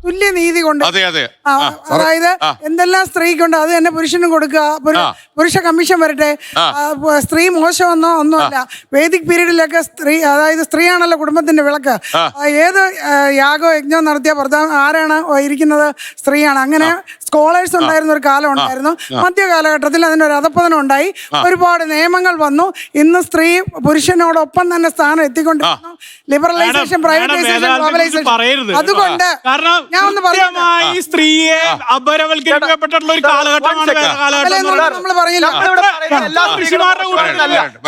തുല്യ നീതി കൊണ്ട് അതെ അതെ അതായത് എന്തെല്ലാം സ്ത്രീക്കുണ്ട് അത് തന്നെ പുരുഷനും കൊടുക്കുക. പുരുഷ കമ്മീഷൻ വരട്ടെ. സ്ത്രീ മോശമെന്നോ ഒന്നുമല്ല. വേദിക് പീരീഡിലൊക്കെ അതായത് സ്ത്രീയാണല്ലോ കുടുംബത്തിന്റെ വിളക്ക്. ഏത് യാഗോ യജ്ഞം നടത്തിയ ഭർത്താവ് ആരാണ് ഇരിക്കുന്നത്? സ്ത്രീയാണ്. അങ്ങനെ സ്കോളേഴ്സ് ഉണ്ടായിരുന്ന ഒരു കാലം ഉണ്ടായിരുന്നു. മധ്യകാലഘട്ടത്തിൽ അതിനൊരു അധപ്പതനം ഉണ്ടായി. ഒരുപാട് നിയമങ്ങൾ വന്നു. ഇന്ന് സ്ത്രീ പുരുഷനോടൊപ്പം തന്നെ സ്ഥാനം എത്തിക്കൊണ്ടിരിക്കുന്നു. Liberalisation, privatisation, globalisation. അതുകൊണ്ട് ഞാൻ ഒന്ന് പറഞ്ഞു, സ്ത്രീയെ അപരവൽക്കരിക്കപ്പെട്ടിട്ടുള്ള ഒരു കാലഘട്ടമാണ് നമ്മൾ പറയില്ല.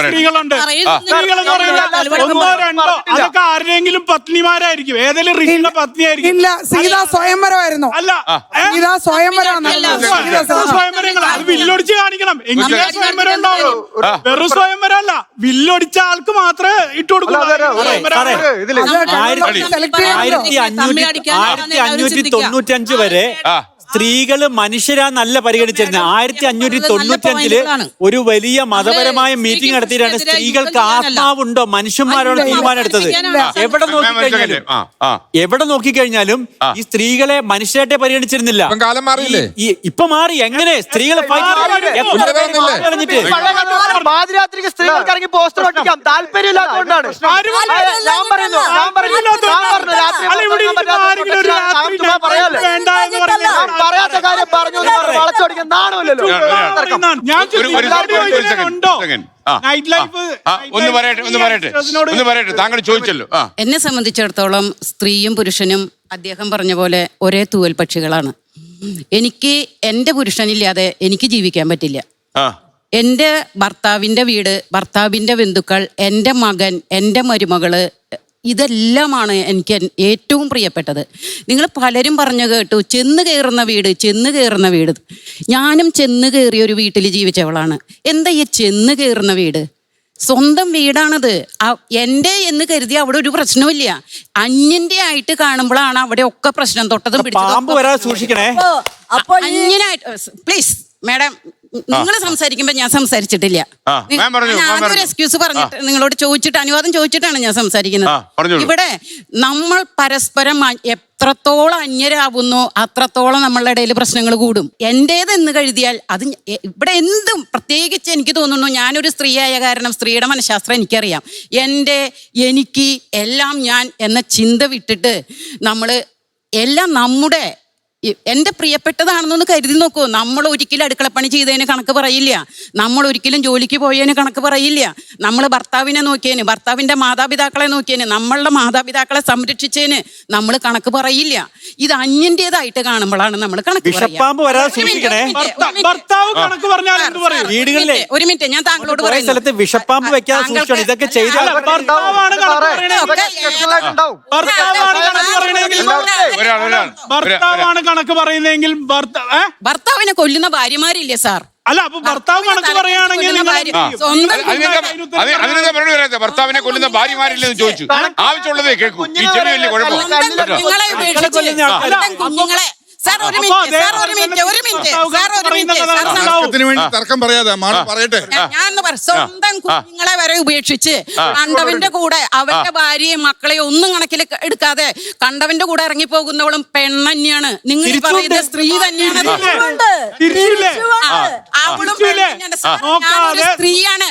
സ്ത്രീകളുണ്ട്. സ്ത്രീകളെന്ന് പറയുന്നത് ഒന്നോ രണ്ടോ അതൊക്കെ ആരുടെയെങ്കിലും പത്നിമാരായിരിക്കും. ഏതെങ്കിലും ഋഷിയുടെ പത്നിയായിരിക്കും. ഇല്ല, സീതാ സ്വയംവരമായിരുന്നു. അല്ല, സീതാ സ്വയംവരമാണ്. സ്വയംവരങ്ങൾ അത് വില്ലൊടിച്ച് കാണിക്കണം. എങ്ങനെ സ്വയംവരം ഉണ്ടാവുള്ളൂ? വെറും സ്വയംവരം അല്ല, വില്ലൊടിച്ച ആൾക്ക് മാത്രമേ ഇട്ട് കൊടുക്കൂ. 1595 വരെ സ്ത്രീകള് മനുഷ്യരാന്നല്ല പരിഗണിച്ചിരുന്നത്. 1595 ഒരു വലിയ മതപരമായ മീറ്റിംഗ് നടത്തിയിട്ടാണ് സ്ത്രീകൾക്ക് ആത്മാവുണ്ടോ മനുഷ്യന്മാരോട് തീരുമാനം എടുത്തത്. എവിടെ നോക്കിക്കഴിഞ്ഞാലും ഈ സ്ത്രീകളെ മനുഷ്യരായിട്ടേ പരിഗണിച്ചിരുന്നില്ല. ഇപ്പൊ മാറി. എങ്ങനെ സ്ത്രീകളെ പാതിരാത്രിക്ക് സ്ത്രീകൾക്ക് ഇറങ്ങി പോസ്റ്റർ ഒട്ടിക്കാം താല്പര്യമില്ലാത്തതുകൊണ്ടാണ്. പറയാത്ത കാര്യം പറഞ്ഞു വളച്ചോടിക്കാൻ നാണമില്ലല്ലോ. താങ്കൾ ചോദിച്ചല്ലോ. എന്നെ സംബന്ധിച്ചിടത്തോളം സ്ത്രീയും പുരുഷനും അദ്ദേഹം പറഞ്ഞ പോലെ ഒരേ തൂവൽ പക്ഷികളാണ്. എനിക്ക് എന്റെ പുരുഷനില്ലാതെ എനിക്ക് ജീവിക്കാൻ പറ്റില്ല. എൻ്റെ ഭർത്താവിൻ്റെ വീട്, ഭർത്താവിൻ്റെ ബന്ധുക്കൾ, എൻ്റെ മകൻ, എൻ്റെ മരുമകള്, ഇതെല്ലാമാണ് എനിക്ക് ഏറ്റവും പ്രിയപ്പെട്ടത്. നിങ്ങൾ പലരും പറഞ്ഞു കേട്ടു ചെന്ന് കയറുന്ന വീട്, ചെന്ന് കയറുന്ന വീട്. ഞാനും ചെന്ന് കയറിയ ഒരു വീട്ടിൽ ജീവിച്ചവളാണ്. എന്താ ഈ ചെന്ന് കയറുന്ന വീട്? സ്വന്തം വീടാണത്. എൻ്റെ എന്ന് കരുതി അവിടെ ഒരു പ്രശ്നമില്ല. അന്യന്റെ ആയിട്ട് കാണുമ്പോഴാണ് അവിടെ ഒക്കെ പ്രശ്നം. തൊട്ടതും സൂക്ഷിക്കണേ. അന്യനായിട്ട് പ്ലീസ് മാഡം, നിങ്ങൾ സംസാരിക്കുമ്പോ ഞാൻ സംസാരിച്ചിട്ടില്ല. ഞാനൊരു എക്സ്ക്യൂസ് പറഞ്ഞിട്ട് നിങ്ങളോട് ചോദിച്ചിട്ട് അനുവാദം ചോദിച്ചിട്ടാണ് ഞാൻ സംസാരിക്കുന്നത്. ഇവിടെ നമ്മൾ പരസ്പരം എത്രത്തോളം അന്യരാകുന്നു അത്രത്തോളം നമ്മളുടെ ഇടയിൽ പ്രശ്നങ്ങൾ കൂടും. എന്റേതെന്ന് കരുതിയാൽ അത് ഇവിടെ എന്തും, പ്രത്യേകിച്ച് എനിക്ക് തോന്നുന്നു ഞാനൊരു സ്ത്രീയായ കാരണം സ്ത്രീയുടെ മനഃശാസ്ത്രം എനിക്കറിയാം. എനിക്ക് എല്ലാം ഞാൻ എന്ന ചിന്ത വിട്ടിട്ട് നമ്മൾ എല്ലാം നമ്മുടെ എൻ്റെ പ്രിയപ്പെട്ടതാണെന്നൊന്ന് കരുതി നോക്കൂ. നമ്മൾ ഒരിക്കലും അടുക്കളപ്പണി ചെയ്തതിന് കണക്ക് പറയില്ല. നമ്മൾ ഒരിക്കലും ജോലിക്ക് പോയതിന് കണക്ക് പറയില്ല. നമ്മൾ ഭർത്താവിനെ നോക്കിയതിന്, ഭർത്താവിൻ്റെ മാതാപിതാക്കളെ നോക്കിയതിന്, നമ്മളുടെ മാതാപിതാക്കളെ സംരക്ഷിച്ചതിന് നമ്മൾ കണക്ക് പറയില്ല. ഇത് അന്യൻ്റെതായിട്ട് കാണുമ്പോഴാണ് നമ്മൾ കണക്ക് വീടുകളിലെ. ഒരു മിനിറ്റ്, ഞാൻ താങ്കളോട് പറയുന്നത് വിഷപ്പാമ്പ് വെക്കാൻ സൂക്ഷിക്കണം. ഇതൊക്കെ ചെയ്താൽ ഭർത്താവാണ് കണക്ക് പറയുന്നെങ്കിൽ ഭർത്താവിനെ കൊല്ലുന്ന ഭാര്യമാരില്ലേ സാർ? അല്ല, അപ്പൊ ഭർത്താവ് കണക്ക് പറയുകയാണെങ്കിൽ ഭർത്താവിനെ കൊല്ലുന്ന ഭാര്യമാരില്ലെന്ന് ചോദിച്ചു. ആവശ്യമുള്ളതേ കേൾക്കൂ. ഈ ചെറിയ വലിയ കുഞ്ഞുങ്ങളെ സാർ ഒരു മിനിറ്റ് തർക്കം പറയാതെ പറയട്ടെ. ഞാൻ സ്വന്തം കുഞ്ഞുങ്ങളെ വരെ ഉപേക്ഷിച്ച് കണ്ടവന്റെ കൂടെ അവന്റെ ഭാര്യയും മക്കളെയും ഒന്നും കണക്കിൽ എടുക്കാതെ കണ്ടവന്റെ കൂടെ ഇറങ്ങിപ്പോകുന്നവളും പെണ്ണന്നെയാണ്. നിങ്ങൾ പറയുന്ന സ്ത്രീ തന്നെയാണ്. അവളും സ്ത്രീയാണ്.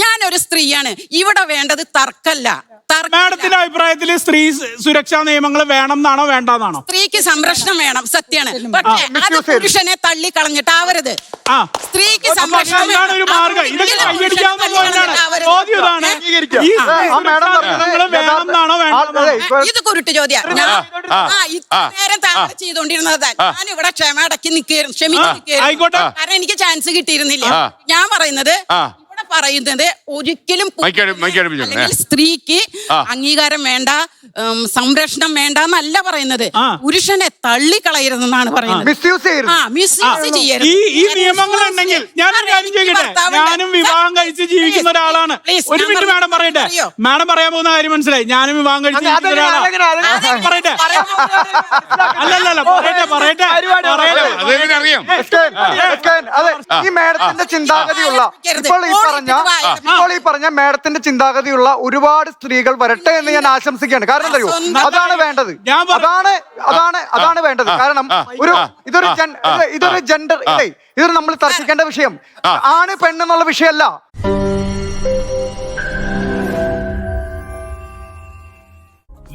ഞാനൊരു സ്ത്രീയാണ്. ഇവിടെ വേണ്ടത് തർക്കല്ല. മാഡത്തിന്റെ അഭിപ്രായത്തിൽ സ്ത്രീ സുരക്ഷാ നിയമങ്ങൾ വേണം എന്നാണോ വേണ്ടെന്നാണോ? സ്ത്രീക്ക് സംരക്ഷണം വേണം, സത്യമാണ്. പക്ഷേ അത് പുരുഷനെ തള്ളിക്കളഞ്ഞിട്ട് ആവരുത്. സ്ത്രീക്ക് സംരക്ഷണം ഒരു മാർഗം. ഇതൊക്കെ കൈയടിക്കാവുന്ന ഇത് കുരുട്ട് ചോദ്യം. നേരം താങ്കൾ ചെയ്തോണ്ടിരുന്നതാ. ഞാൻ ഇവിടെ ക്ഷമ അടക്കി ക്ഷമിച്ചു. കാരണം എനിക്ക് ചാൻസ് കിട്ടിയിരുന്നില്ല. ഞാൻ പറയുന്നത് ഒരിക്കലും സ്ത്രീക്ക് അംഗീകാരം വേണ്ട, സംരക്ഷണം വേണ്ട എന്നല്ല പറയുന്നത്. പുരുഷനെ തള്ളിക്കളയരുതെന്നാണ് പറയുന്നത്. മിസ്യൂസ് ചെയ്യരുത്. ഈ നിയമങ്ങൾ ഉണ്ടെങ്കിൽ ഞാനൊരു കാര്യം ചോദിക്കട്ടെ. ഞാനും വിവാഹം കഴിച്ച് ജീവിക്കുന്ന ഒരാളാണ്. ഒരു മിനിറ്റ് മാഡം പറയട്ടെ. മാഡം പറയാൻ പോകുന്ന കാര്യം മനസ്സിലായി. ഞാനും വിവാഹം കഴിച്ച് ജീവിക്കുന്ന ഒരാളാണ്. പറയട്ടെ. അല്ലല്ല പറയട്ടെ. ഈ മേഡത്തിന്റെ ചിന്താഗതിയുള്ള ഇപ്പോൾ ഈ പറഞ്ഞ മേഡത്തിന്റെ ചിന്താഗതിയുള്ള ഒരുപാട് സ്ത്രീകൾ വരട്ടെ എന്ന് ഞാൻ ആശംസിക്കുകയാണ്. കാരണം എന്തറിയോ, അതാണ് വേണ്ടത്. അതാണ് വേണ്ടത്. കാരണം ഇതൊരു ജെൻഡർ, ഇതൊരു നമ്മൾ തർക്കിക്കേണ്ട വിഷയം ആണ്, പെണ്ണെന്നുള്ള വിഷയമല്ല.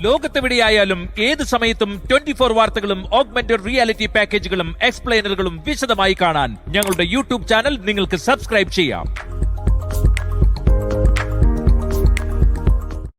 ലോകത്തെവിടെയായാലും ഏത് സമയത്തും 24 വാർത്തകളും ഓഗ്മെന്റഡ് റിയാലിറ്റി പാക്കേജുകളും എക്സ്പ്ലെയിനറുകളും വിശദമായി കാണാൻ ഞങ്ങളുടെ യൂട്യൂബ് ചാനൽ നിങ്ങൾക്ക് സബ്സ്ക്രൈബ് ചെയ്യാം.